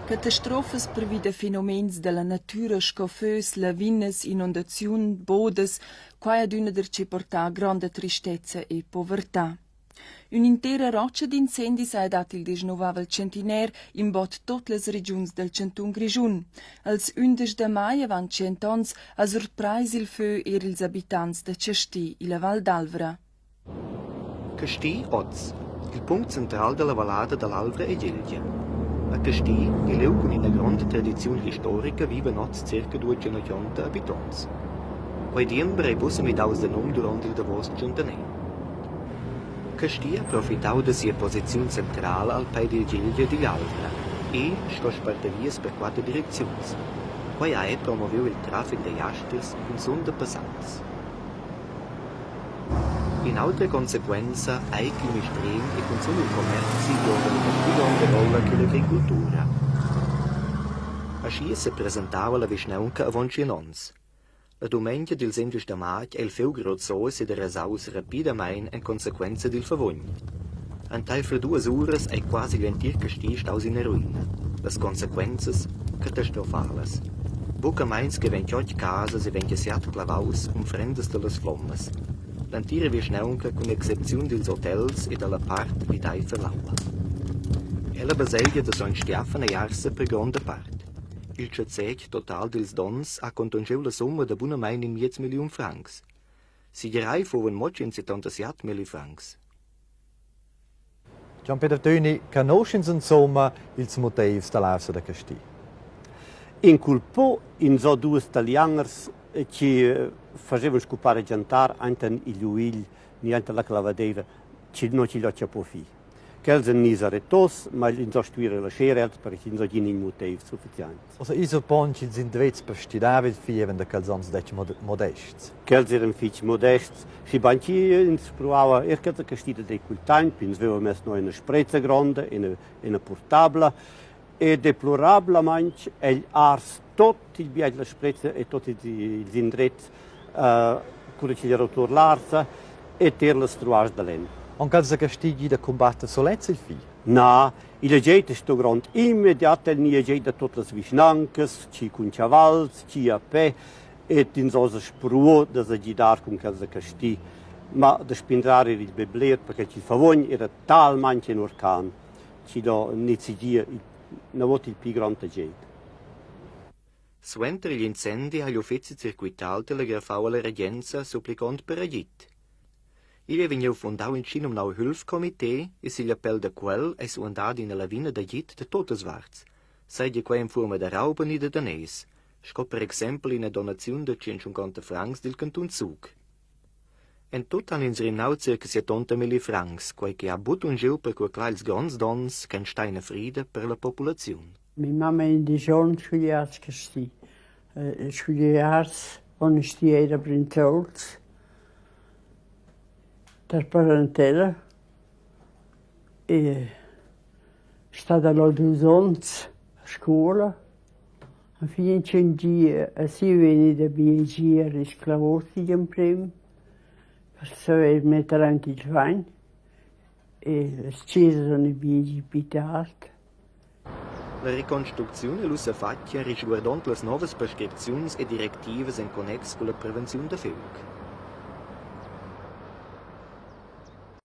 Catastrofes per vida fenomens della natura scofös, lavines, inondaziun, bodes, quai ad una derci portà grande tristezza e povertà. Un'intera roccia d'incendi s'ha dat il 19 centinaire in bot tot les regions del Cantun Grischun. Als 11 de mai avant 100 ans ha surprais il feu er ils abitants de Cestì, in la Val d'Alvra. Castì, Oz, il punto centrale della vallata dell'Alvra e Gelgia. A Castì, il leu con una grande tradizione storica, vivono Oz circa 280 abitanti. Quai diembre è bussa mi daus de nom durante il davos centenaire. Castì ha approfittato della sua posizione centrale al pai di Gelgia di Alvra e sto spartavias per 4 direzioni. Quai ha promuoveu il traffico dei asters in son de passanti. In altre conseguenza, ha il clima estremo e consuma il commercio giocano una più grande rolla che l'agricoltura. Aschi si presentava la visnaunca a Voncinons. La domenica del 16 de maggio è il feu grozzoso e de resaus rapidamente in conseguenza del favogno. An tal für 2 ore è quasi l'entir Castì staus in ruina. Le conseguenze catastrofales. Buca meins che 28 casas e 27 clavaus umfrendes de las flammas. L'antira visnaunca con eccezione dels hotels e della parte di dai verlaua. Ella baseglia de San Stefano e Arse per grande parte. Il cezec total dels dons ha contingeu la somma de buna mein in 10 million francs. Si gerai fuven moc in 77 million francs. Gian-Peter Töni, conoscens insomma ils motivs dell'Arsa de Castì? In culpo in so 2 italianers che facevano scopare giantar anche il uil, niente la clavadeira, che non ci lascia po' fi. Che sono nisaretos, ma in so stuire la scere, perché in so gini motivi sufficienti. Also iso ponci ils indrets per stidavid fieven de calzons dec modests. Che erano fitch modesti, si banci in spruava erca da castida dei cultain, pins aveva messo noi una sprezza grande, una portabla, e deplorabile manch el ars tutti il biag la sprezza e tutti gli indrets cura ci rotor l'arsa e ter la struars da len. On calza Castigi da combatte solezza il fi? Na, il geit sto grand immediat el nie geit da tutte le visnancas, ci con chavals, ci a pe et in so spruo da sa gidar con calza Casti, ma da spindrare il bebler perché ci favogn era tal manche in orcan, ci do nizigia na vot il più grande geit. Suenter gli incendi agli uffizi circuitali telegrafava la regenza supplicant per agit. Il vegniu fondau in Cina un nau Hilfskomitee e si l'appel da quel è suandat in la lavina d'agit de totes varts, seigi qua in forma de rauben i de danes, sco per exempel in a donazione de 150 francs del Cantun Zug. En tot han ins rinau circa 70 milli francs, quai che ha but un giu per quei clails grans dons can steine fride per la popolazione. Mia mamma in Dijon scugliats Castì. Scugliats on stiera Brintols. Der parentela. E stata alla 2 ans a scuola. A fine c'è a si veni da biologia risclavosti in prim. Per sapere mettere anche il vain. E le chiese sono biologi pitarte. La riconstruzione lussa faccia riguardante le nuove prescrizioni e direttive in connex con la prevenzione da feuc.